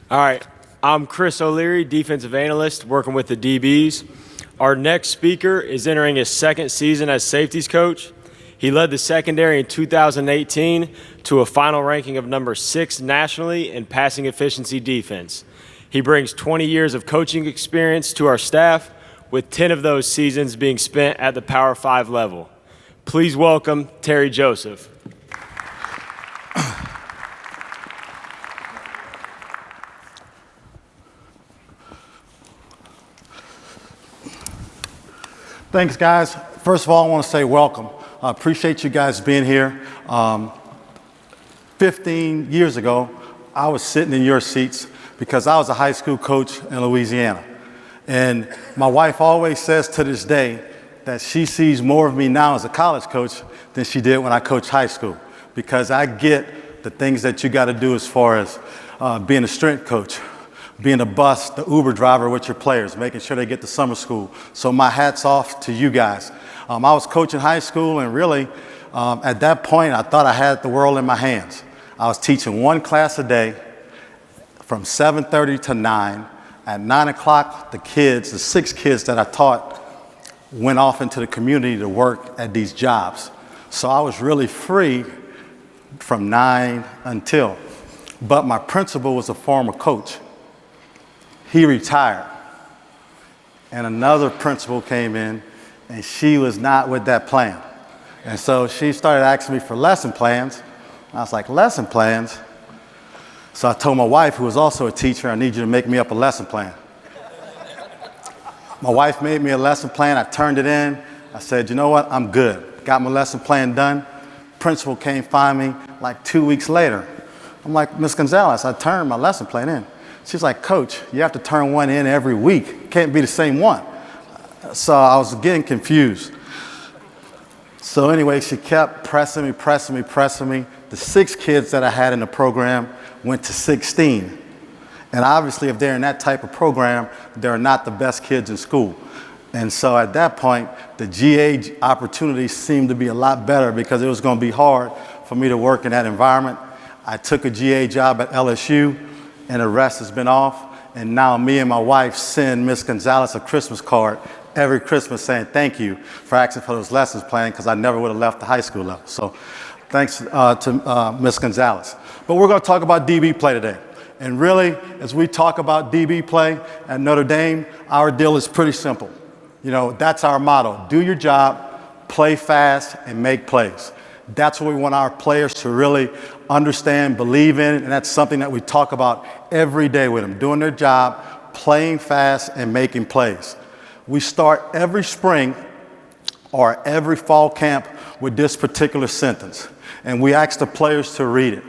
All right, I'm Chris O'Leary, defensive analyst working with the DBs. Our next speaker is entering his second season as safeties coach. He led the secondary in 2018 to a final ranking of number 6 nationally in passing efficiency defense. He brings 20 years of coaching experience to our staff, with 10 of those seasons being spent at the Power 5 level. Please welcome Terry Joseph. Thanks, guys. First of all, I want to say welcome. I appreciate you guys being here. 15 years ago, I was sitting in your seats because I was a high school coach in Louisiana. And my wife always says to this day that she sees more of me now as a college coach than she did when I coached high school, because I get the things that you got to do as far as being a strength coach, being the bus, the Uber driver with your players, making sure they get to summer school. So my hat's off to you guys. I was coaching high school, and really, at that point, I thought I had the world in my hands. I was teaching one class a day from 7:30 to 9. At 9 o'clock, the 6 kids that I taught went off into the community to work at these jobs. So I was really free from 9 until. But my principal was a former coach. He retired, and another principal came in, and she was not with that plan. And so she started asking me for lesson plans. I was like, lesson plans? So I told my wife, who was also a teacher, I need you to make me up a lesson plan. My wife made me a lesson plan. I turned it in. I said, you know what, I'm good. Got my lesson plan done. Principal came find me like 2 weeks later. I'm like, Miss Gonzalez, I turned my lesson plan in. She's like, Coach, you have to turn one in every week. It can't be the same one. So I was getting confused. So anyway, she kept pressing me. The 6 kids that I had in the program went to 16. And obviously, if they're in that type of program, they're not the best kids in school. And so at that point, the GA opportunities seemed to be a lot better because it was going to be hard for me to work in that environment. I took a GA job at LSU, and the rest has been off. And now me and my wife send Miss Gonzalez a Christmas card every Christmas saying thank you for asking for those lessons planned, because I never would have left the high school level. So thanks to Miss Gonzalez. But we're going to talk about DB play today. And really, as we talk about DB play at Notre Dame, our deal is pretty simple. You know, that's our motto. Do your job, play fast, and make plays. That's what we want our players to really understand, believe in, and that's something that we talk about every day with them, doing their job, playing fast, and making plays. We start every spring or every fall camp with this particular sentence, and we ask the players to read it.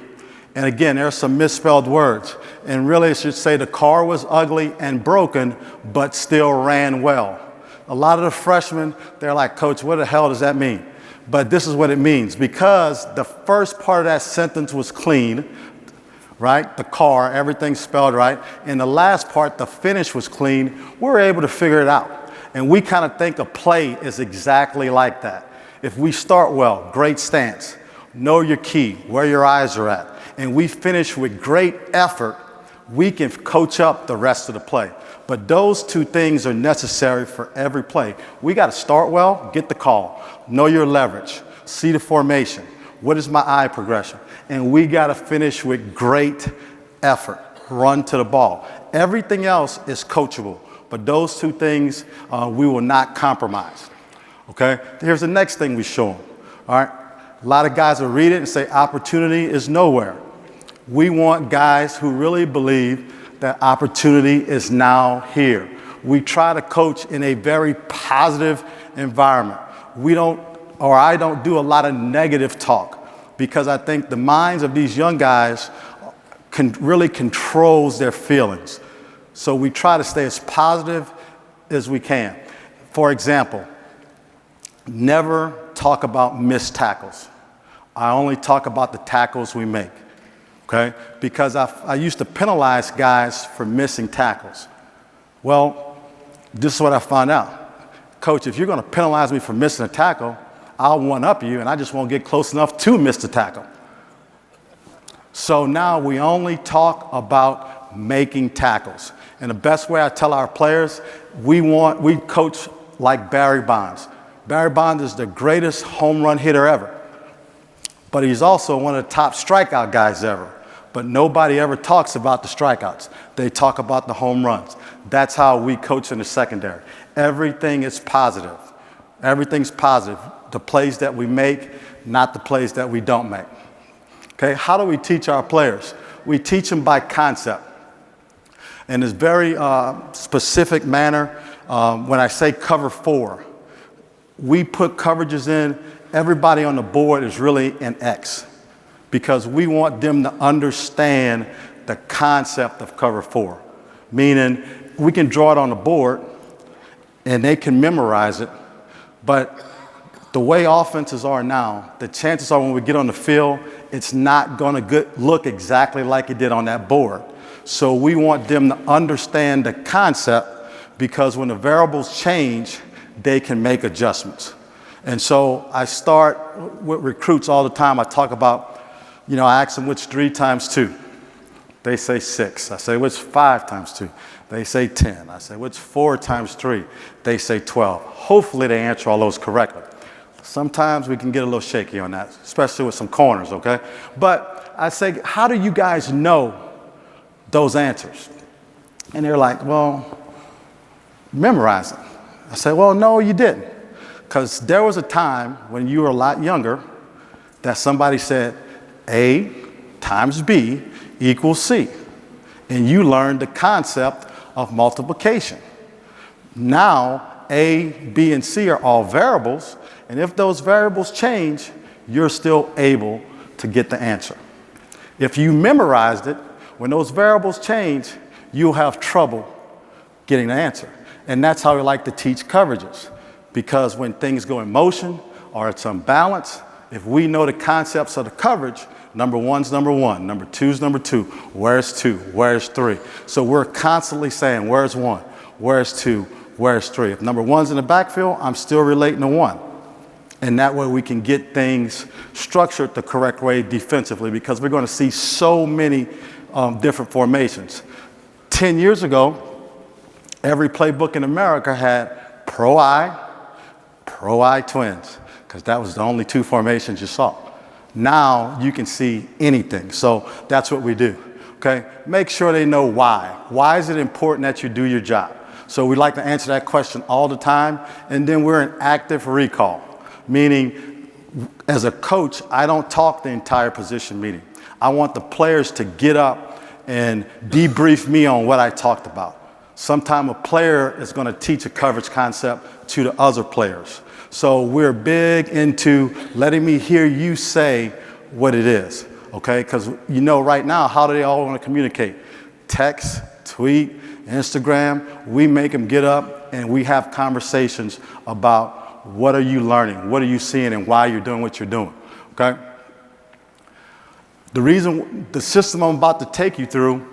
And again, there are some misspelled words, and really it should say the car was ugly and broken, but still ran well. A lot of the freshmen, they're like, Coach, what the hell does that mean? But this is what it means. Because the first part of that sentence was clean, right? The car, everything spelled right. And the last part, the finish was clean. We're able to figure it out. And we kind of think a play is exactly like that. If we start well, great stance, know your key, where your eyes are at, and we finish with great effort, we can coach up the rest of the play. But those 2 things are necessary for every play. We got to start well, get the call, know your leverage, see the formation, what is my eye progression, and we got to finish with great effort, run to the ball. Everything else is coachable, but those 2 things we will not compromise. Okay? Here's the next thing we show them. All right? A lot of guys will read it and say opportunity is nowhere. We want guys who really believe that opportunity is now here. We try to coach in a very positive environment. I don't do a lot of negative talk, because I think the minds of these young guys really controls their feelings. So we try to stay as positive as we can. For example, never talk about missed tackles. I only talk about the tackles we make. Okay? Because I used to penalize guys for missing tackles. Well, this is what I found out. Coach, if you're going to penalize me for missing a tackle, I'll one-up you, and I just won't get close enough to miss the tackle. So now we only talk about making tackles. And the best way I tell our players, we coach like Barry Bonds. Barry Bonds is the greatest home run hitter ever, but he's also one of the top strikeout guys ever. But nobody ever talks about the strikeouts. They talk about the home runs. That's how we coach in the secondary. Everything is positive. Everything's positive. The plays that we make, not the plays that we don't make. Okay, how do we teach our players? We teach them by concept. In this very specific manner, when I say cover 4, we put coverages in. Everybody on the board is really an X because we want them to understand the concept of cover 4. Meaning we can draw it on the board and they can memorize it, but the way offenses are now, the chances are when we get on the field, it's not going to look exactly like it did on that board. So we want them to understand the concept because when the variables change, they can make adjustments. And so I start with recruits all the time. I talk about, I ask them, what's 3 times 2? They say 6. I say, what's 5 times 2? They say 10. I say, what's 4 times 3? They say 12. Hopefully they answer all those correctly. Sometimes we can get a little shaky on that, especially with some corners, okay? But I say, how do you guys know those answers? And they're like, well, memorize it. I say, well, no, you didn't. Because there was a time when you were a lot younger that somebody said A times B equals C. And you learned the concept of multiplication. Now, A, B, and C are all variables. And if those variables change, you're still able to get the answer. If you memorized it, when those variables change, you'll have trouble getting the answer. And that's how we like to teach coverages. Because when things go in motion or it's unbalanced, if we know the concepts of the coverage, number 1's number 1, number 2's number 2, where's 2, where's 3? So we're constantly saying, where's 1, where's 2, where's 3? If number 1's in the backfield, I'm still relating to 1. And that way we can get things structured the correct way defensively because we're going to see so many different formations. 10 years ago, every playbook in America had pro-I twins, because that was the only 2 formations you saw. Now you can see anything. So that's what we do, okay? Make sure they know why. Why is it important that you do your job? So we like to answer that question all the time, and then we're in active recall. Meaning, as a coach, I don't talk the entire position meeting. I want the players to get up and debrief me on what I talked about. Sometime a player is going to teach a coverage concept to the other players. So we're big into letting me hear you say what it is, okay? Because right now, how do they all want to communicate? Text, tweet, Instagram. We make them get up and we have conversations about what are you learning? What are you seeing and why you're doing what you're doing, okay? The system I'm about to take you through,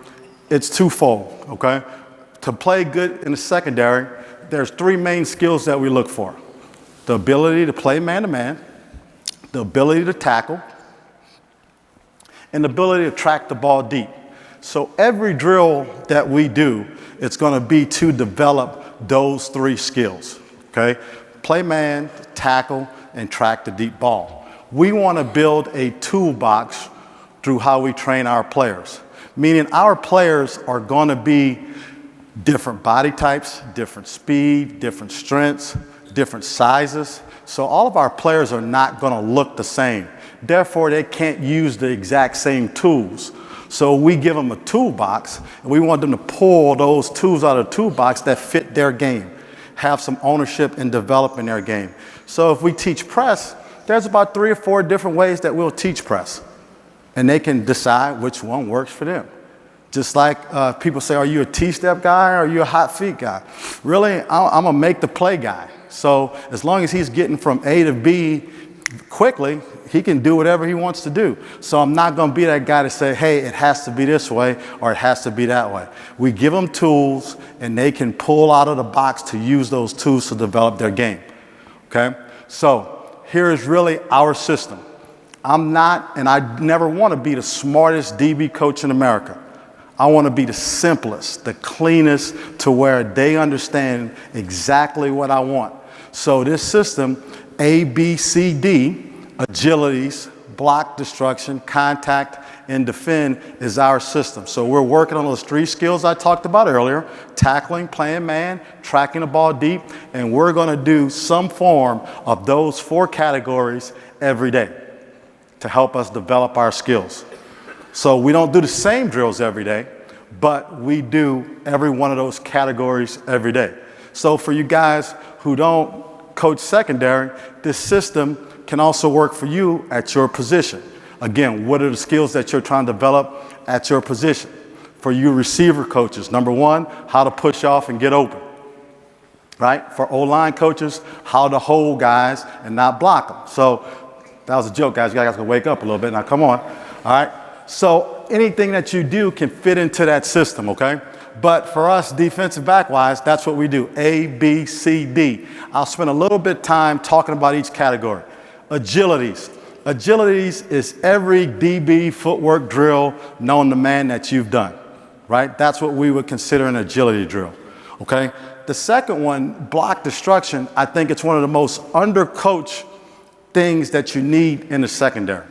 it's twofold, okay? To play good in the secondary, there's 3 main skills that we look for. The ability to play man-to-man, the ability to tackle, and the ability to track the ball deep. So every drill that we do, it's going to be to develop those 3 skills, okay? Play man, tackle, and track the deep ball. We want to build a toolbox through how we train our players, meaning our players are going to be different body types, different speed, different strengths, different sizes. So all of our players are not going to look the same. Therefore, they can't use the exact same tools. So we give them a toolbox, and we want them to pull those tools out of the toolbox that fit their game, have some ownership in developing their game. So if we teach press, there's about 3 or 4 different ways that we'll teach press, and they can decide which one works for them. Just like people say, are you a T-step guy or are you a hot feet guy? Really, I'm a make the play guy. So as long as he's getting from A to B quickly, he can do whatever he wants to do. So I'm not going to be that guy to say, hey, it has to be this way or it has to be that way. We give them tools and they can pull out of the box to use those tools to develop their game. Okay? So here is really our system. I'm not, and I never want to be the smartest DB coach in America. I want to be the simplest, the cleanest, to where they understand exactly what I want. So this system, A, B, C, D, agilities, block, destruction, contact, and defend is our system. So we're working on those 3 skills I talked about earlier: tackling, playing man, tracking the ball deep, and we're going to do some form of those 4 categories every day to help us develop our skills. So we don't do the same drills every day, but we do every one of those categories every day. So for you guys who don't coach secondary, this system can also work for you at your position. Again, what are the skills that you're trying to develop at your position? For you receiver coaches, number 1, how to push off and get open, right? For O-line coaches, how to hold guys and not block them. So that was a joke, guys. You guys can wake up a little bit. Now, come on. All right? So anything that you do can fit into that system, okay? But for us, defensive back-wise, that's what we do: A, B, C, D. I'll spend a little bit of time talking about each category. Agilities. Agilities is every DB footwork drill known to man that you've done, right? That's what we would consider an agility drill, okay? The second one, block destruction, I think it's one of the most undercoached things that you need in the secondary,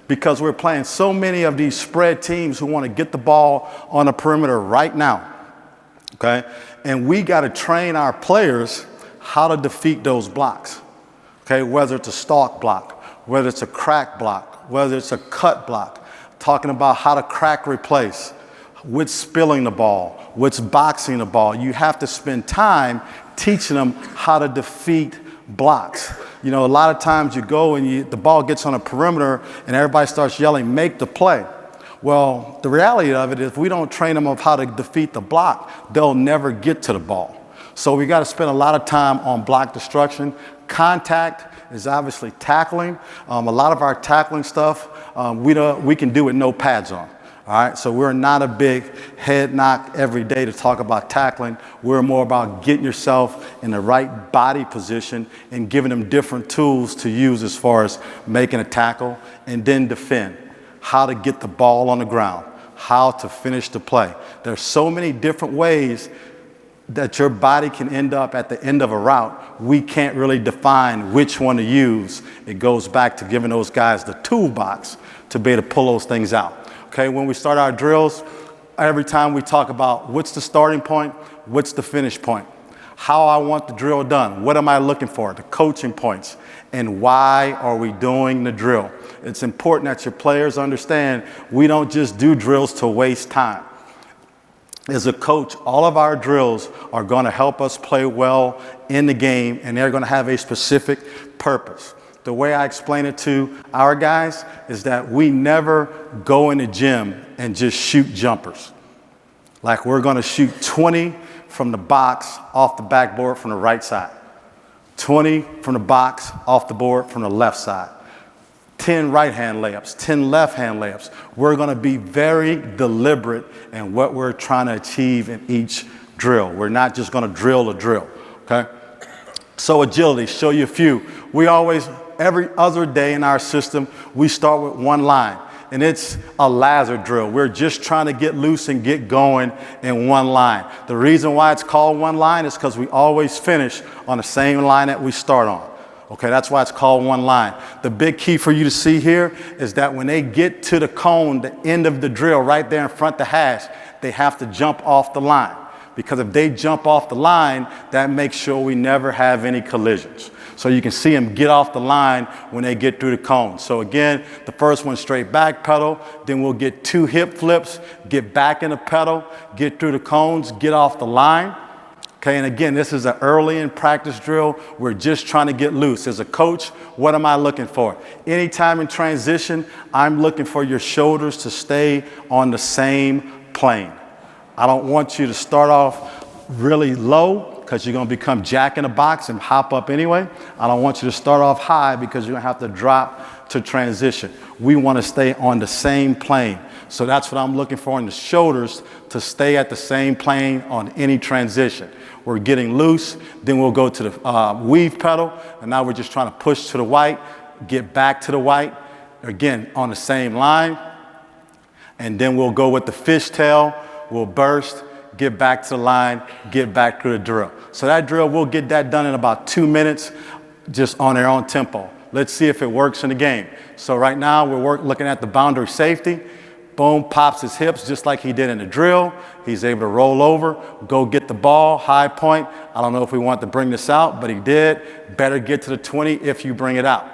because we're playing so many of these spread teams who want to get the ball on the perimeter right now, okay? And we got to train our players how to defeat those blocks, okay? Whether it's a stalk block, whether it's a crack block, whether it's a cut block, talking about how to crack replace, what's spilling the ball, what's boxing the ball. You have to spend time teaching them how to defeat blocks. You know, a lot of times you go and the ball gets on a perimeter and everybody starts yelling, "Make the play." Well, the reality of it is, if we don't train them of how to defeat the block, they'll never get to the ball. So we got to spend a lot of time on block destruction. Contact is obviously tackling. A lot of our tackling stuff, we can do with no pads on. All right, so we're not a big head knock every day to talk about tackling. We're more about getting yourself in the right body position and giving them different tools to use as far as making a tackle and then defend. How to get the ball on the ground, how to finish the play. There's so many different ways that your body can end up at the end of a route. We can't really define which one to use. It goes back to giving those guys the toolbox to be able to pull those things out. Okay, when we start our drills, every time we talk about what's the starting point, what's the finish point, how I want the drill done, what am I looking for, the coaching points, and why are we doing the drill. It's important that your players understand we don't just do drills to waste time. As a coach, all of our drills are going to help us play well in the game, and they're going to have a specific purpose. The way I explain it to our guys is that we never go in the gym and just shoot jumpers. Like we're going to shoot 20 from the box off the backboard from the right side, 20 from the box off the board from the left side, 10 right-hand layups, 10 left-hand layups. We're going to be very deliberate in what we're trying to achieve in each drill. We're not just going to drill a drill, okay? So agility, show you a few. We always, every other day in our system, we start with one line, and it's a laser drill. We're just trying to get loose and get going in one line. The reason why it's called one line is because we always finish on the same line that we start on. Okay, that's why it's called one line. The big key for you to see here is that when they get to the cone, the end of the drill, right there in front of the hash, they have to jump off the line. Because if they jump off the line, that makes sure we never have any collisions. So you can see them get off the line when they get through the cone. So again, the first one straight back pedal, then we'll get 2 hip flips, get back in the pedal, get through the cones, get off the line. Okay, and again, this is an early in practice drill. We're just trying to get loose. As a coach, what am I looking for? Anytime in transition, I'm looking for your shoulders to stay on the same plane. I don't want you to start off really low because you're going to become jack in the box and hop up anyway. I don't want you to start off high because you're going to have to drop to transition. We want to stay on the same plane. So that's what I'm looking for in the shoulders, to stay at the same plane on any transition. We're getting loose, then we'll go to the weave pedal, and now we're just trying to push to the white, get back to the white, again on the same line, and then we'll go with the fishtail we'll burst, get back to the line, get back to the drill. So that drill, we'll get that done in about 2 minutes, just on their own tempo. Let's see if it works in the game. So right now, we're looking at the boundary safety. Boom, pops his hips just like he did in the drill. He's able to roll over, go get the ball, high point. I don't know if we want to bring this out, but he did. Better get to the 20 if you bring it out.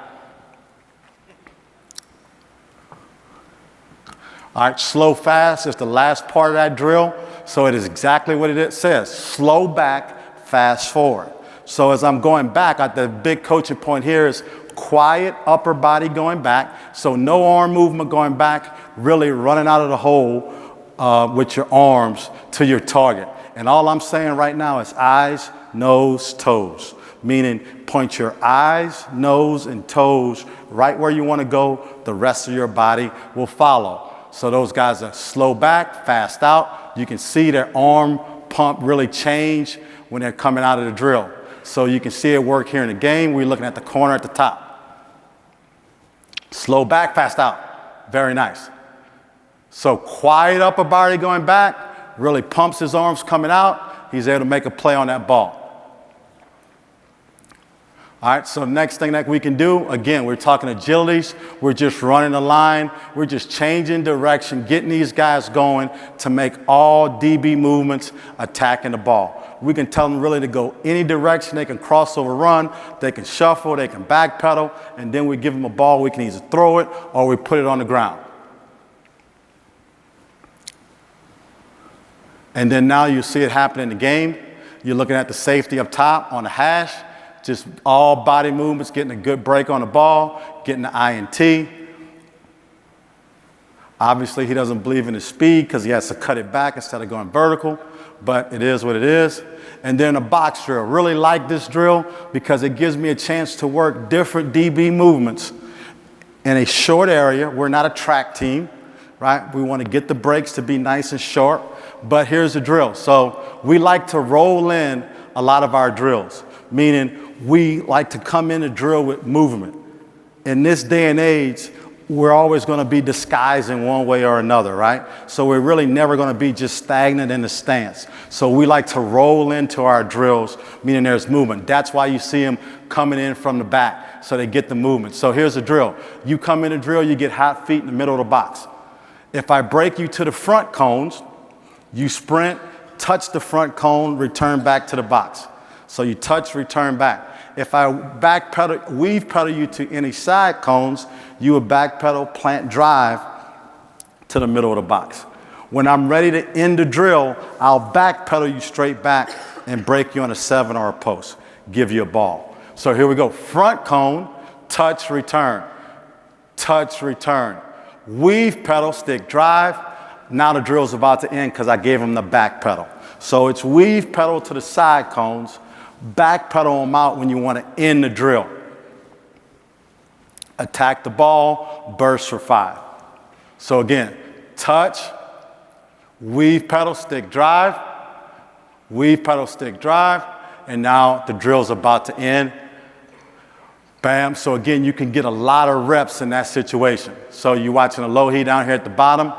All right, slow fast is the last part of that drill. So it is exactly what it says. Slow back, fast forward. So as I'm going back, the big coaching point here is quiet upper body going back. So no arm movement going back, really running out of the hole with your arms to your target. And all I'm saying right now is eyes, nose, toes. Meaning point your eyes, nose, and toes right where you want to go. The rest of your body will follow. So those guys are slow back, fast out. You can see their arm pump really change when they're coming out of the drill. So you can see it work here in the game. We're looking at the corner at the top. Slow back, fast out. Very nice. So quiet upper body going back, really pumps his arms coming out. He's able to make a play on that ball. All right, so the next thing that we can do, again, we're talking agilities. We're just running the line. We're just changing direction, getting these guys going to make all DB movements attacking the ball. We can tell them really to go any direction. They can crossover run, they can shuffle, they can backpedal, and then we give them a ball. We can either throw it or we put it on the ground. And then now you see it happen in the game. You're looking at the safety up top on the hash. Just all body movements, getting a good break on the ball, getting the INT. Obviously, he doesn't believe in his speed because he has to cut it back instead of going vertical, but it is what it is. And then a box drill. Really like this drill because it gives me a chance to work different DB movements in a short area. We're not a track team, right? We want to get the breaks to be nice and short, but here's the drill. So we like to roll in a lot of our drills, meaning we like to come in and drill with movement. In this day and age, we're always going to be disguised in one way or another, right? So we're really never going to be just stagnant in the stance. So we like to roll into our drills, meaning there's movement. That's why you see them coming in from the back, so they get the movement. So here's the drill. You come in a drill, you get hot feet in the middle of the box. If I break you to the front cones, you sprint, touch the front cone, return back to the box. So you touch, return back. If I backpedal, weave pedal you to any side cones, you would backpedal, plant drive to the middle of the box. When I'm ready to end the drill, I'll backpedal you straight back and break you on a 7 or a post, give you a ball. So here we go. Front cone, touch, return. Touch, return. Weave pedal, stick drive. Now the drill's about to end because I gave him the back pedal. So it's weave pedal to the side cones, back pedal them out when you want to end the drill. Attack the ball, burst for 5. So again, touch, weave pedal, stick drive, weave pedal, stick drive, and now the drill's about to end. Bam. So again, you can get a lot of reps in that situation. So you're watching a low heat down here at the bottom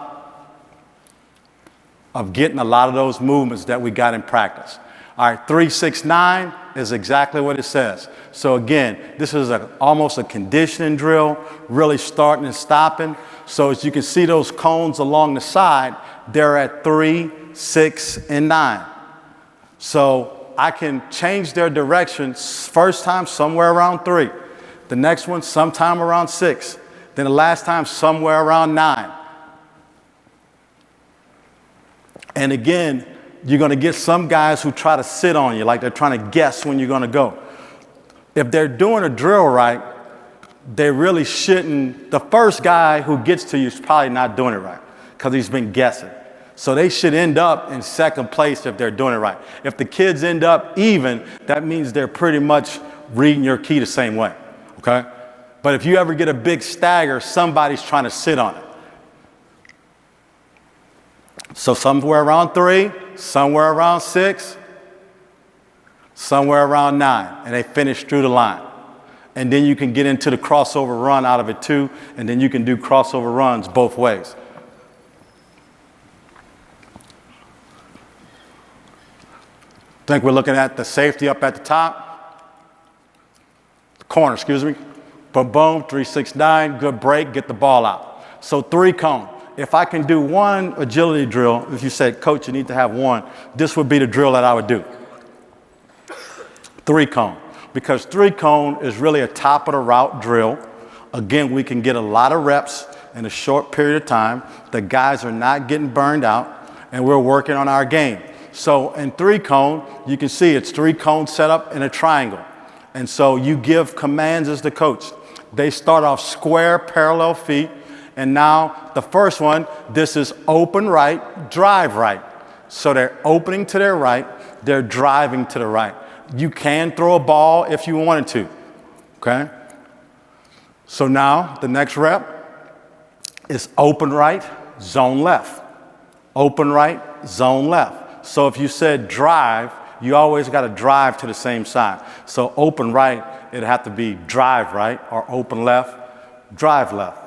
of getting a lot of those movements that we got in practice. All right, 3-6-9 is exactly what it says. So again, this is almost a conditioning drill, really starting and stopping. So as you can see those cones along the side, they're at 3, 6, and 9. So I can change their direction first time somewhere around 3. The next one sometime around 6. Then the last time somewhere around 9. And again, you're going to get some guys who try to sit on you, like they're trying to guess when you're going to go. If they're doing a drill right, they really shouldn't. The first guy who gets to you is probably not doing it right because he's been guessing. So they should end up in second place if they're doing it right. If the kids end up even, that means they're pretty much reading your key the same way, okay? But if you ever get a big stagger, somebody's trying to sit on it. So somewhere around 3, somewhere around 6, somewhere around 9, and they finish through the line. And then you can get into the crossover run out of it too, and then you can do crossover runs both ways. think we're looking at the safety up at the top. Corner, excuse me. Boom, boom, 369, good break, get the ball out. So 3 cone. If I can do one agility drill, if you said, Coach, you need to have one, this would be the drill that I would do. 3 cone. Because 3 cone is really a top of the route drill. Again, we can get a lot of reps in a short period of time. The guys are not getting burned out, and we're working on our game. So in 3 cone, you can see it's 3 cones set up in a triangle. And so you give commands as the coach. They start off square, parallel feet. And now the first one, this is open right, drive right. So they're opening to their right, they're driving to the right. You can throw a ball if you wanted to, okay? So now the next rep is open right, zone left. Open right, zone left. So if you said drive, you always got to drive to the same side. So open right, it'd have to be drive right, or open left, drive left.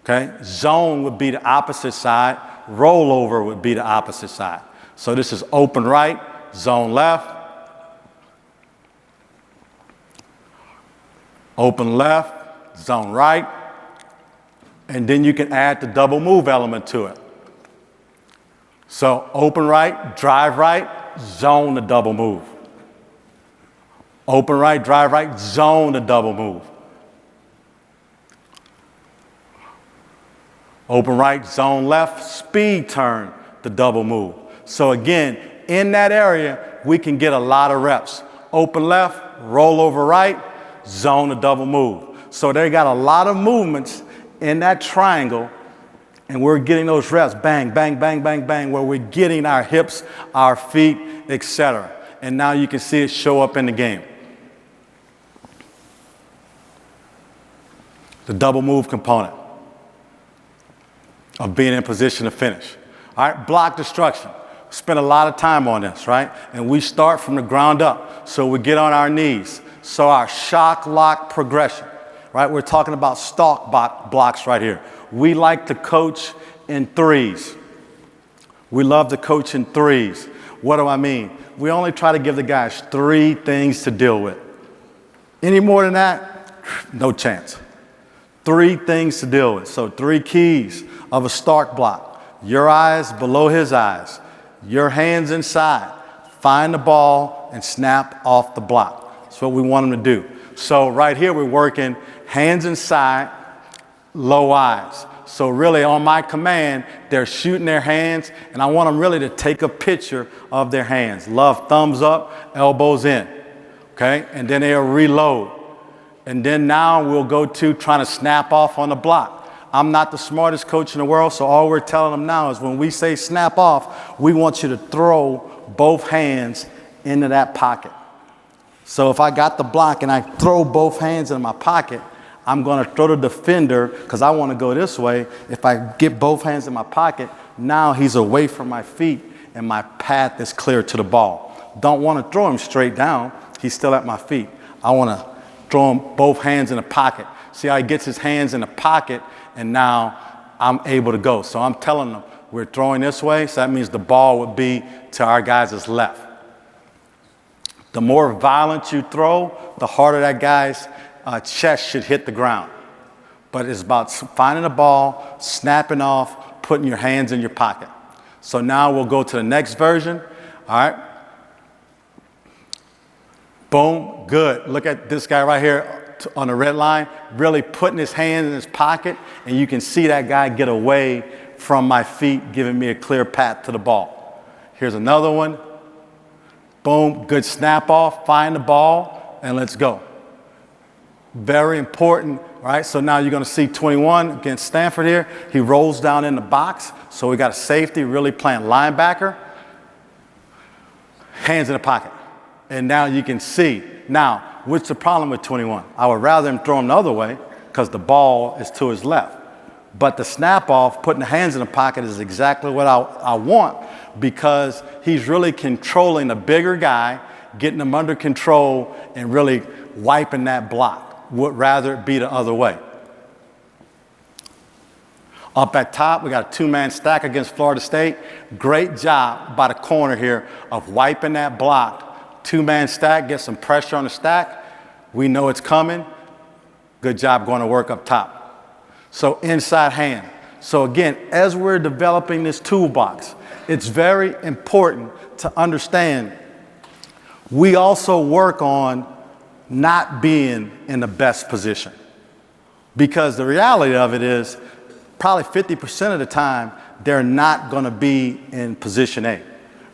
Okay? Zone would be the opposite side. Rollover would be the opposite side. So this is open right, zone left. Open left, zone right. And then you can add the double move element to it. So open right, drive right, zone the double move. Open right, drive right, zone the double move. Open right, zone left, speed turn the double move. So again, in that area, we can get a lot of reps. Open left, roll over right, zone the double move. So they got a lot of movements in that triangle, and we're getting those reps, bang, bang, bang, bang, bang, where we're getting our hips, our feet, etc. And now you can see it show up in the game. The double move component of being in position to finish. All right, block destruction. Spend a lot of time on this, right? And we start from the ground up. So we get on our knees. So our shock lock progression, right? We're talking about stalk blocks right here. We like to coach in threes. We love to coach in threes. What do I mean? We only try to give the guys 3 things to deal with. Any more than that, no chance. 3 things to deal with. So 3 keys of a stalk block. Your eyes below his eyes. Your hands inside. Find the ball and snap off the block. That's what we want them to do. So right here we're working hands inside, low eyes. So really on my command, they're shooting their hands, and I want them really to take a picture of their hands. Love thumbs up, elbows in, okay? And then they'll reload. And then now we'll go to trying to snap off on the block. I'm not the smartest coach in the world, so all we're telling them now is when we say snap off, we want you to throw both hands into that pocket. So if I got the block and I throw both hands in my pocket, I'm going to throw the defender because I want to go this way. If I get both hands in my pocket, now he's away from my feet and my path is clear to the ball. Don't want to throw him straight down. He's still at my feet. I want to throw him both hands in the pocket. See how he gets his hands in the pocket, and now I'm able to go. So I'm telling them we're throwing this way, so that means the ball would be to our guys' left. The more violent you throw, the harder that guy's chest should hit the ground. But it's about finding the ball, snapping off, putting your hands in your pocket. So now we'll go to the next version. All right. Boom, good. Look at this guy right here on the red line, really putting his hand in his pocket, and you can see that guy get away from my feet, giving me a clear path to the ball. Here's another one. Boom, good snap off, find the ball, and let's go. Very important, right? So now you're going to see 21 against Stanford here. He rolls down in the box, so we got a safety really playing linebacker. Hands in the pocket. And now you can see. Now, what's the problem with 21? I would rather him throw him the other way because the ball is to his left. But the snap off, putting the hands in the pocket is exactly what I want because he's really controlling the bigger guy, getting him under control and really wiping that block. Would rather it be the other way. Up at top, we got a two-man stack against Florida State. Great job by the corner here of wiping that block. Two-man stack, get some pressure on the stack. We know it's coming. Good job going to work up top. So inside hand. So again, as we're developing this toolbox, it's very important to understand we also work on not being in the best position. Because the reality of it is probably 50% of the time, they're not going to be in position A,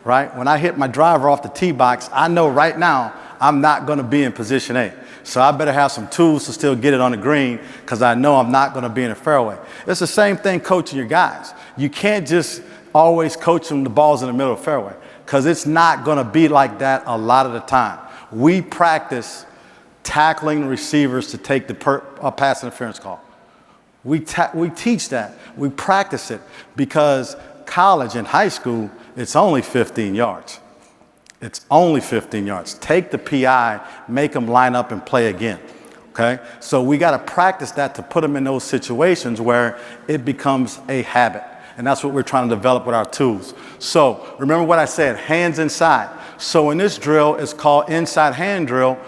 right? When I hit my driver off the tee box, I know right now I'm not going to be in position A. So I better have some tools to still get it on the green because I know I'm not going to be in the fairway. It's the same thing coaching your guys. You can't just always coach them the balls in the middle of the fairway because it's not going to be like that a lot of the time. We practice tackling receivers to take the pass interference call. We teach that. We practice it because college and high school, it's only 15 yards. It's only 15 yards. Take the PI, make them line up and play again, okay? So we got to practice that to put them in those situations where it becomes a habit. And that's what we're trying to develop with our tools. So remember what I said, hands inside. So in this drill, it's called inside hand drill.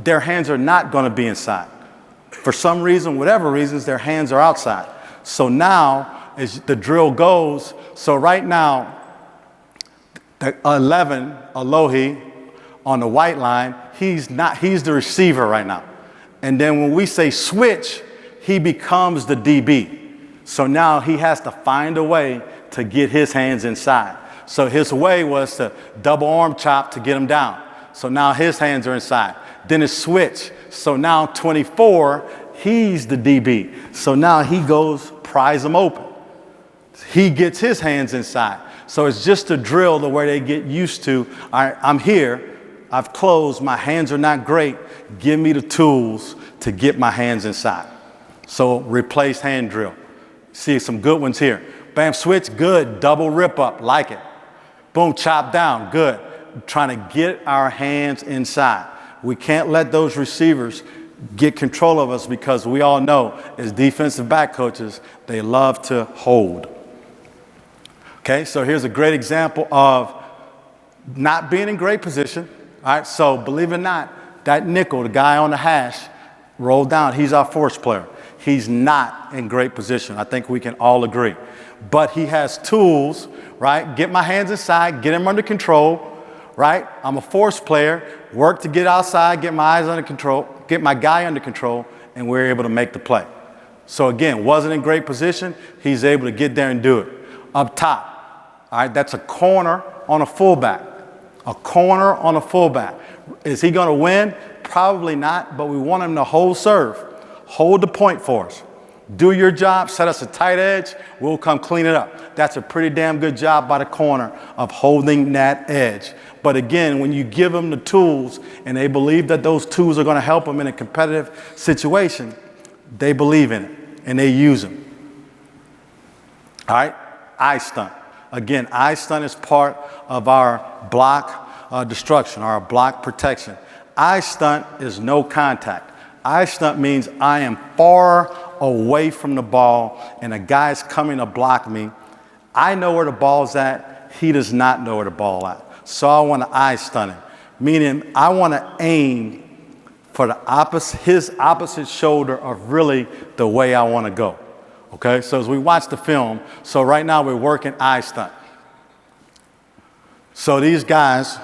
Their hands are not going to be inside. For some reason, whatever reasons, their hands are outside. So now, as the drill goes, so right now, the 11, Alohi, on the white line, he's the receiver right now. And then when we say switch, he becomes the DB. So now he has to find a way to get his hands inside. So his way was to double arm chop to get him down. So now his hands are inside. Then it's switch. So now 24, he's the DB. So now he goes, pries him open. He gets his hands inside. So it's just a drill the way they get used to, all right, I'm here, I've closed, my hands are not great, give me the tools to get my hands inside. So replace hand drill. See some good ones here. Bam, switch, good, double rip up, like it. Boom, chop down, good. Trying to get our hands inside. We can't let those receivers get control of us because we all know as defensive back coaches, they love to hold. Okay, so here's a great example of not being in great position. All right, so believe it or not, that nickel, the guy on the hash, rolled down. He's our force player. He's not in great position. I think we can all agree. But he has tools, right? Get my hands inside, get him under control, right? I'm a force player, work to get outside, get my eyes under control, get my guy under control, and we're able to make the play. So again, wasn't in great position. He's able to get there and do it. Up top. All right, that's a corner on a fullback. A corner on a fullback. Is he going to win? Probably not, but we want him to hold serve. Hold the point for us. Do your job, set us a tight edge, we'll come clean it up. That's a pretty damn good job by the corner of holding that edge. But again, when you give them the tools and they believe that those tools are going to help them in a competitive situation, they believe in it and they use them. All right, eye stunt. Again, eye stunt is part of our block destruction, our block protection. Eye stunt is no contact. Eye stunt means I am far away from the ball and a guy's coming to block me. I know where the ball's at. He does not know where the ball at. So I want to eye stunt him, meaning I want to aim for his opposite shoulder of really the way I want to go. Okay, so as we watch the film, so right now we're working eye stunt. So these guys,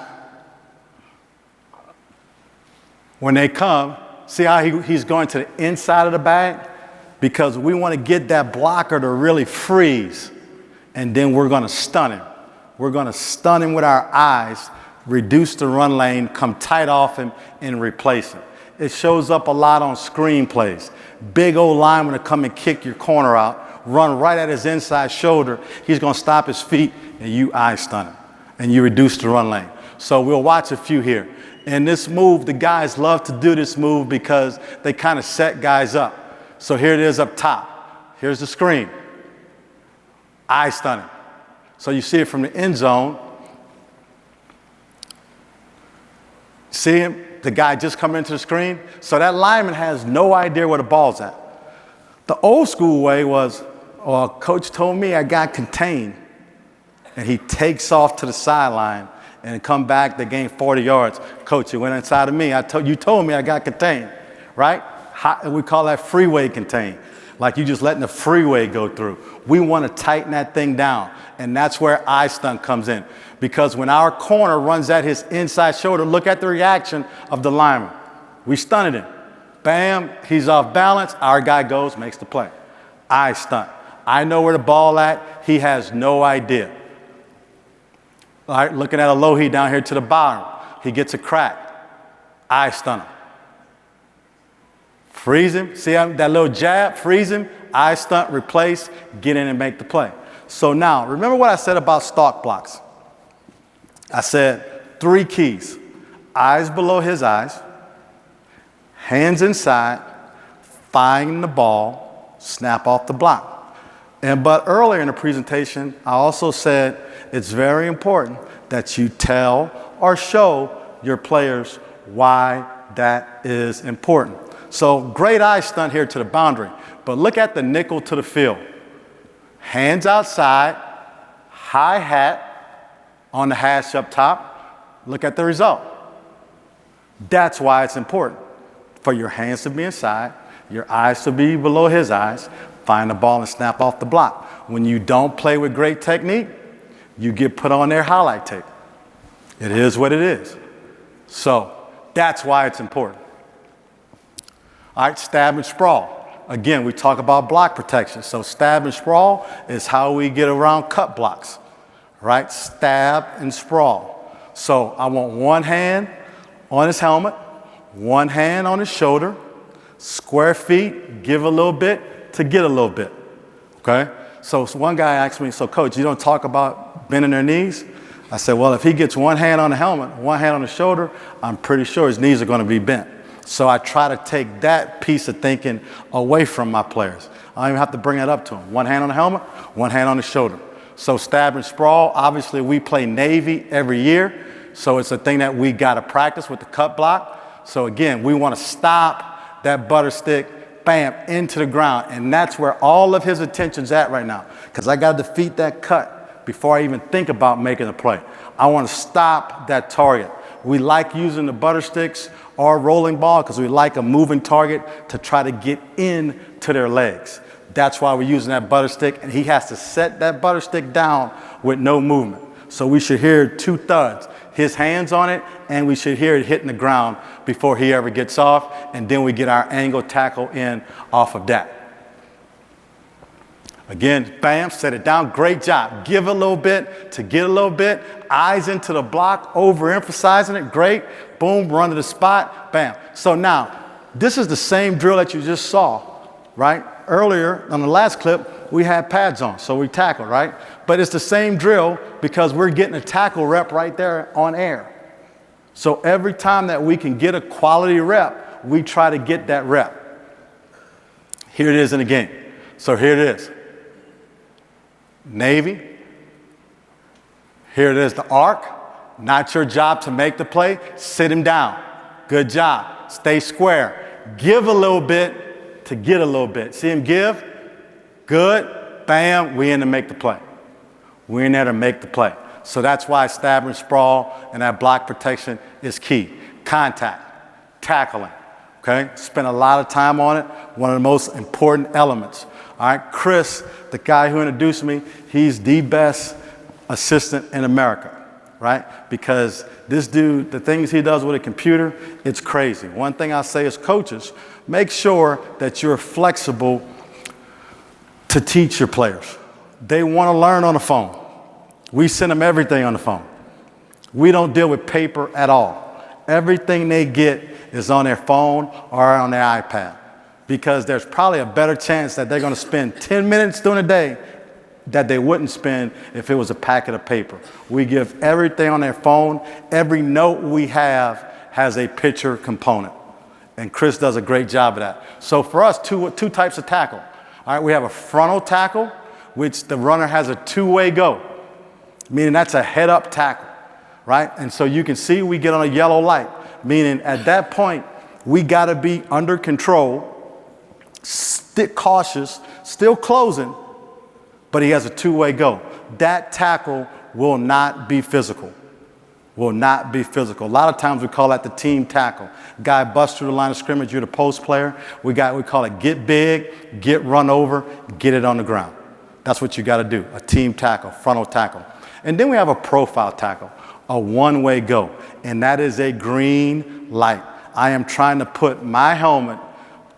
when they come, see how he's going to the inside of the bag? Because we want to get that blocker to really freeze, and then we're going to stun him. We're going to stun him with our eyes, reduce the run lane, come tight off him, and replace him. It shows up a lot on screen plays. Big old lineman to come and kick your corner out, run right at his inside shoulder. He's going to stop his feet, and you eye stun him, and you reduce the run lane. So we'll watch a few here. And this move, the guys love to do this move because they kind of set guys up. So here it is up top. Here's the screen. Eye stunning. So you see it from the end zone. See him? The guy just coming into the screen. So that lineman has no idea where the ball's at. The old school way was, Or coach told me I got contained. And he takes off to the sideline and come back to gain 40 yards. Coach, you went inside of me. You told me I got contained, right? We call that freeway contained. Like you just letting the freeway go through. We want to tighten that thing down. And that's where eye stunt comes in. Because when our corner runs at his inside shoulder, look at the reaction of the lineman. We stunted him. Bam, he's off balance. Our guy goes, makes the play. Eye stunt. I know where the ball at. He has no idea. All right, looking at Alohi down here to the bottom. He gets a crack. Eye stunt him. Freeze him. See that little jab? Freeze him. Eye stunt, replace, get in and make the play. So now, remember what I said about stalk blocks. I said 3 keys. Eyes below his eyes. Hands inside. Find the ball. Snap off the block. But earlier in the presentation, I also said it's very important that you tell or show your players why that is important. So great eye stunt here to the boundary, but look at the nickel to the field. Hands outside, high hat on the hash up top. Look at the result. That's why it's important for your hands to be inside, your eyes to be below his eyes, find the ball and snap off the block. When you don't play with great technique, you get put on their highlight tape. It is what it is. So that's why it's important. All right, stab and sprawl. Again, we talk about block protection. So stab and sprawl is how we get around cut blocks, right? Stab and sprawl. So I want one hand on his helmet, one hand on his shoulder, square feet, give a little bit to get a little bit, okay? So one guy asked me, so coach, you don't talk about bending their knees? I said, well, if he gets one hand on the helmet, one hand on the shoulder, I'm pretty sure his knees are going to be bent. So I try to take that piece of thinking away from my players. I don't even have to bring that up to them. One hand on the helmet, one hand on the shoulder. So stab and sprawl, obviously we play Navy every year, so it's a thing that we got to practice with the cut block. So again, we want to stop that butter stick, bam, into the ground, and that's where all of his attention's at right now, because I got to defeat that cut before I even think about making a play. I want to stop that target. We like using the butter sticks or rolling ball because we like a moving target to try to get into their legs. That's why we're using that butter stick, and he has to set that butter stick down with no movement. So we should hear 2 thuds, his hands on it, and we should hear it hitting the ground before he ever gets off, and then we get our angle tackle in off of that. Again, bam, set it down, great job. Give a little bit to get a little bit, eyes into the block, overemphasizing it, great. Boom, run to the spot, bam. So now, this is the same drill that you just saw, right? Earlier, on the last clip, we had pads on, so we tackled, right? But it's the same drill because we're getting a tackle rep right there on air. So every time that we can get a quality rep, we try to get that rep. Here it is in the game. So here it is. Navy. Here it is, the arc. Not your job to make the play. Sit him down. Good job. Stay square. Give a little bit to get a little bit. See him give? Good. Bam. We in to make the play. We're in there to make the play. So that's why stab and sprawl and that block protection is key. Contact. Tackling. Okay? Spend a lot of time on it. One of the most important elements. All right? Chris, the guy who introduced me, he's the best assistant in America. Right? Because this dude, the things he does with a computer, it's crazy. One thing I say as coaches, make sure that you're flexible to teach your players. They want to learn on the phone. We send them everything on the phone. We don't deal with paper at all. Everything they get is on their phone or on their iPad, because there's probably a better chance that they're going to spend 10 minutes during the day that they wouldn't spend if it was a packet of paper. We give everything on their phone. Every note we have has a picture component. And Chris does a great job of that. So for us, two types of tackle. All right, we have a frontal tackle, which the runner has a 2-way go, meaning that's a head-up tackle, right? And so you can see we get on a yellow light, meaning at that point, we got to be under control, stick cautious, still closing, but he has a two-way go. That tackle will not be physical. Will not be physical. A lot of times we call that the team tackle. Guy busts through the line of scrimmage, you're the post player. We call it get big, get run over, get it on the ground. That's what you got to do, a team tackle, frontal tackle. And then we have a profile tackle, a one-way go, and that is a green light. I am trying to put my helmet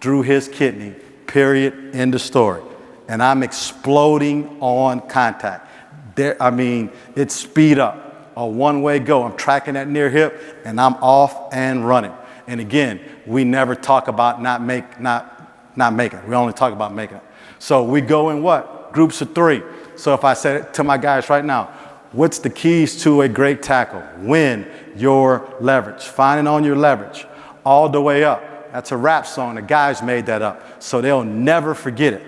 through his kidney, period, end of story. And I'm exploding on contact. It's speed up. A one-way go. I'm tracking that near hip, and I'm off and running. And again, we never talk about not making it. We only talk about making it. So we go in what? Groups of 3. So if I said it to my guys right now, what's the keys to a great tackle? Win your leverage. Finding on your leverage all the way up. That's a rap song. The guys made that up, so they'll never forget it.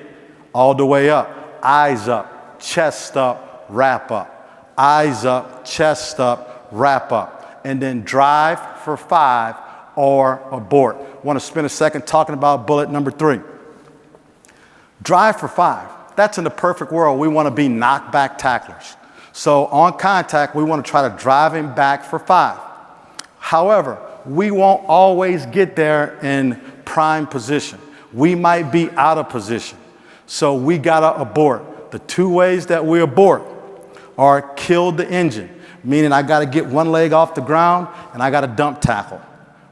All the way up, eyes up, chest up, wrap up. Eyes up, chest up, wrap up. And then drive for 5 or abort. Want to spend a second talking about bullet number 3. Drive for 5. That's in the perfect world. We want to be knockback tacklers. So on contact, we want to try to drive him back for 5. However, we won't always get there in prime position. We might be out of position. So we got to abort. The 2 ways that we abort are kill the engine, meaning I got to get one leg off the ground and I got to dump tackle,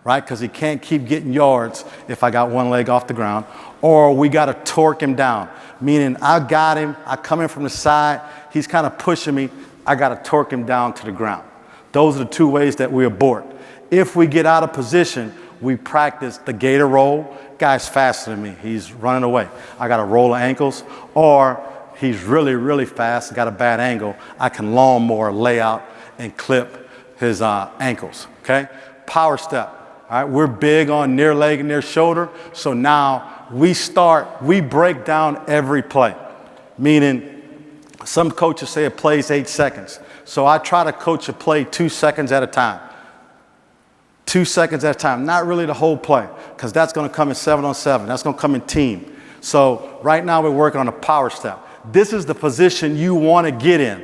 right? Because he can't keep getting yards if I got one leg off the ground. Or we got to torque him down, meaning I got him, I come in from the side, he's kind of pushing me, I got to torque him down to the ground. Those are the 2 ways that we abort. If we get out of position, we practice the gator roll. Guy's faster than me, he's running away. I got to roll the ankles, or he's really, really fast, got a bad angle, I can lawnmower, lay out, and clip his ankles, okay? Power step, all right? We're big on near leg and near shoulder, so now we break down every play, meaning some coaches say a play's 8 seconds. So I try to coach a play 2 seconds at a time. 2 seconds at a time, not really the whole play, because that's gonna come in 7-on-7, that's gonna come in team. So right now we're working on a power step. This is the position you want to get in.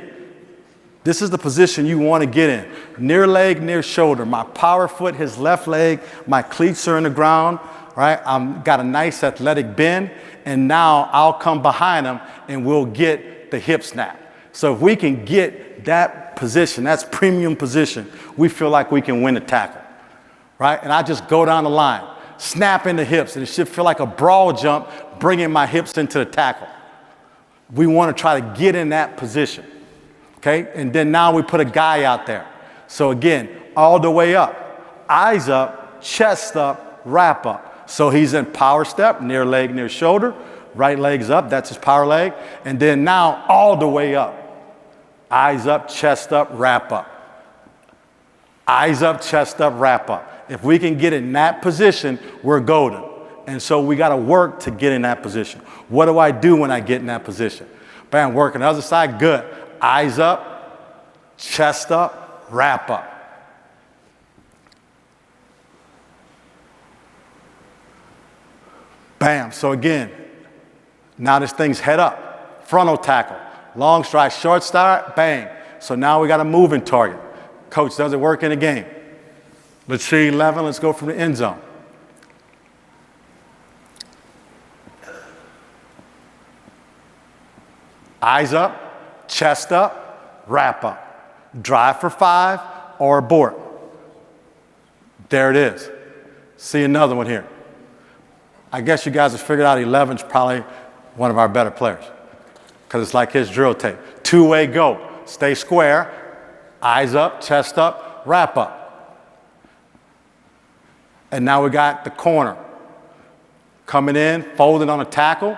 This is the position you want to get in. Near leg, near shoulder. My power foot, his left leg, my cleats are in the ground, right? I've got a nice athletic bend, and now I'll come behind him and we'll get the hip snap. So if we can get that position, that's premium position, we feel like we can win the tackle, right? And I just go down the line, snap in the hips, and it should feel like a brawl jump, bringing my hips into the tackle. We want to try to get in that position, okay? And then now we put a guy out there. So again, all the way up, eyes up, chest up, wrap up. So he's in power step, near leg, near shoulder, right leg's up, that's his power leg. And then now all the way up, eyes up, chest up, wrap up. Eyes up, chest up, wrap up. If we can get in that position, we're golden. And so we got to work to get in that position. What do I do when I get in that position? Bam, work on the other side, good. Eyes up, chest up, wrap up. Bam, so again, now this thing's head up, frontal tackle, long stride, short stride, bang. So now we got a moving target. Coach, does it work in the game? Let's see 11, let's go from the end zone. Eyes up, chest up, wrap up. Drive for 5 or abort. There it is. See another one here. I guess you guys have figured out 11's probably one of our better players, because it's like his drill tape. 2-way go. Stay square, eyes up, chest up, wrap up. And now we got the corner. Coming in, folding on a tackle.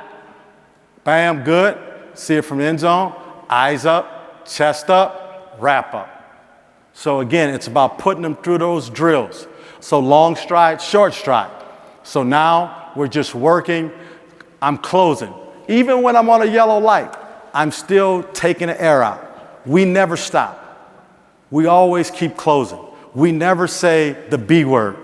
Bam, good. See it from the end zone, eyes up, chest up, wrap up. So again, it's about putting them through those drills. So long stride, short stride. So now we're just working, I'm closing. Even when I'm on a yellow light, I'm still taking the air out. We never stop. We always keep closing. We never say the B word,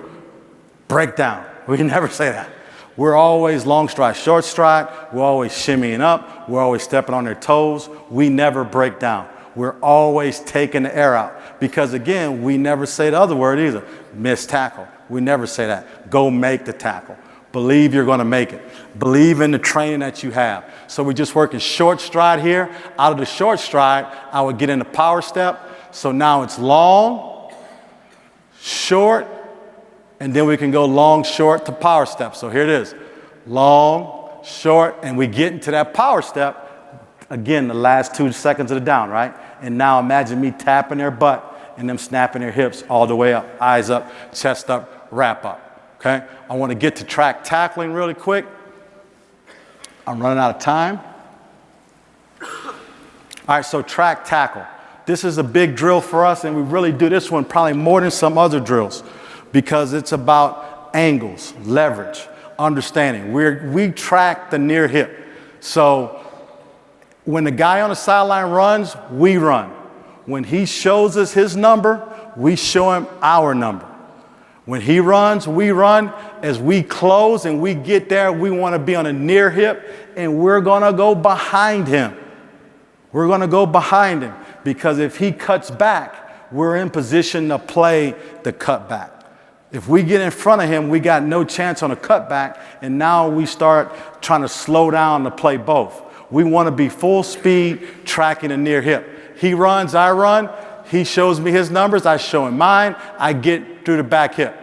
break down. We never say that. We're always long stride, short stride. We're always shimmying up. We're always stepping on their toes. We never break down. We're always taking the air out. Because again, we never say the other word either. Miss tackle. We never say that. Go make the tackle. Believe you're going to make it. Believe in the training that you have. So we're just working short stride here. Out of the short stride, I would get into power step. So now it's long, short, and then we can go long, short to power step. So here it is. Long, short, and we get into that power step. Again, the last 2 seconds of the down, right? And now imagine me tapping their butt and them snapping their hips all the way up. Eyes up, chest up, wrap up. Okay? I want to get to track tackling really quick. I'm running out of time. All right, so track tackle. This is a big drill for us, and we really do this one probably more than some other drills because it's about angles, leverage, understanding. We track the near hip. So when the guy on the sideline runs, we run. When he shows us his number, we show him our number. When he runs, we run. As we close and we get there, we want to be on a near hip, and we're going to go behind him. We're going to go behind him because if he cuts back, we're in position to play the cutback. If we get in front of him, we got no chance on a cutback, and now we start trying to slow down to play both. We want to be full speed, tracking a near hip. He runs, I run. He shows me his numbers, I show him mine. I get through the back hip.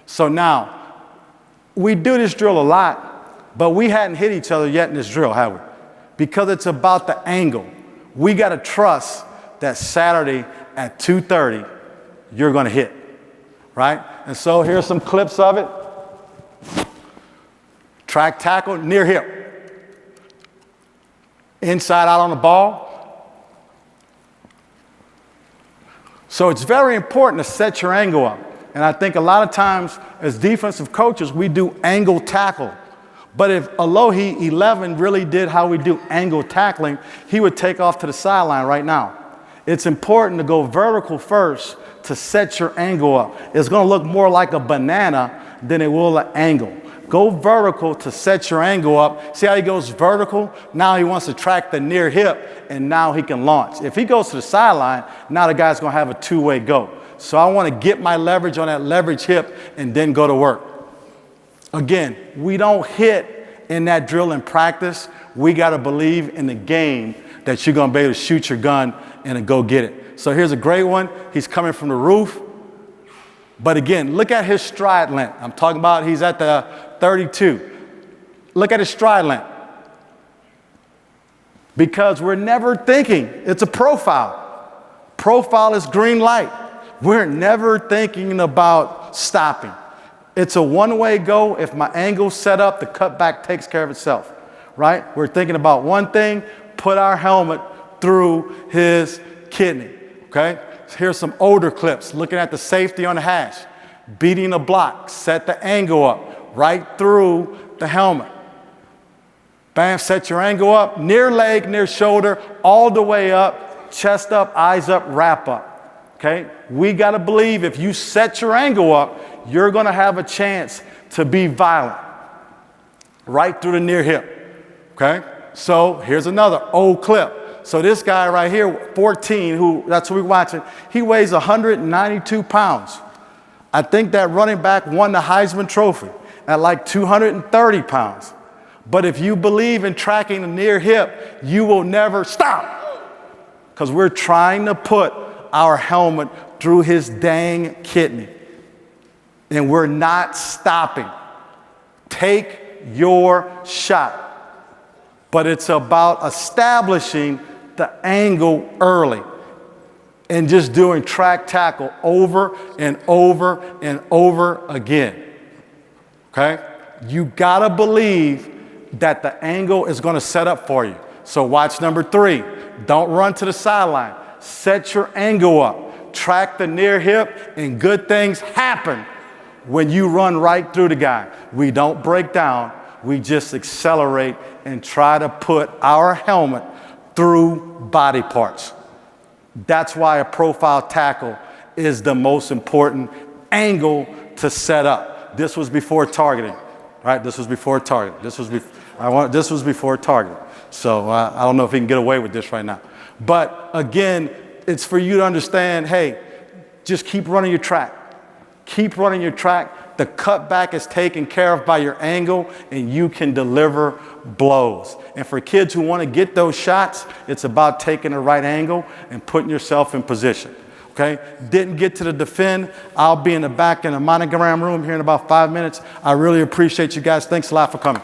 So now, we do this drill a lot, but we hadn't hit each other yet in this drill, have we? Because it's about the angle. We got to trust that Saturday at 2:30, you're going to hit, right? And so here's some clips of it. Track tackle, near hip. Inside out on the ball. So it's very important to set your angle up. And I think a lot of times as defensive coaches, we do angle tackle. But if Alohi 11 really did how we do angle tackling, he would take off to the sideline right now. It's important to go vertical first to set your angle up. It's going to look more like a banana than it will an angle. Go vertical to set your angle up. See how he goes vertical? Now he wants to track the near hip, and now he can launch. If he goes to the sideline, now the guy's going to have a two-way go. So I want to get my leverage on that leverage hip and then go to work. Again, we don't hit in that drill in practice. We got to believe in the game that you're going to be able to shoot your gun and go get it. So here's a great one. He's coming from the roof. But again, look at his stride length. I'm talking about he's at the 32. Look at his stride length. Because we're never thinking. It's a profile. Profile is green light. We're never thinking about stopping. It's a one-way go. If my angle's set up, the cutback takes care of itself, right? We're thinking about one thing, put our helmet through his kidney, okay? Here's some older clips, looking at the safety on the hash, beating a block, set the angle up, right through the helmet. Bam, set your angle up, near leg, near shoulder, all the way up, chest up, eyes up, wrap up. Okay, we got to believe if you set your angle up, you're going to have a chance to be violent right through the near hip. Okay, so here's another old clip. So this guy right here, 14, that's who we're watching, he weighs 192 pounds. I think that running back won the Heisman Trophy at like 230 pounds. But if you believe in tracking the near hip, you will never stop because we're trying to put our helmet through his dang kidney. And we're not stopping. Take your shot. But it's about establishing the angle early and just doing track tackle over and over and over again. Okay? You gotta believe that the angle is gonna set up for you. So watch number 3. Don't run to the sideline. Set your angle up, track the near hip, and good things happen when you run right through the guy. We don't break down, we just accelerate and try to put our helmet through body parts. That's why a profile tackle is the most important angle to set up. This was before targeting. right? This was before target. This was before target. So I don't know if he can get away with this right now. But again, it's for you to understand, hey, just keep running your track. Keep running your track. The cutback is taken care of by your angle, and you can deliver blows. And for kids who want to get those shots, it's about taking the right angle and putting yourself in position. Okay? Didn't get to the defend. I'll be in the back in the monogram room here in about 5 minutes. I really appreciate you guys. Thanks a lot for coming.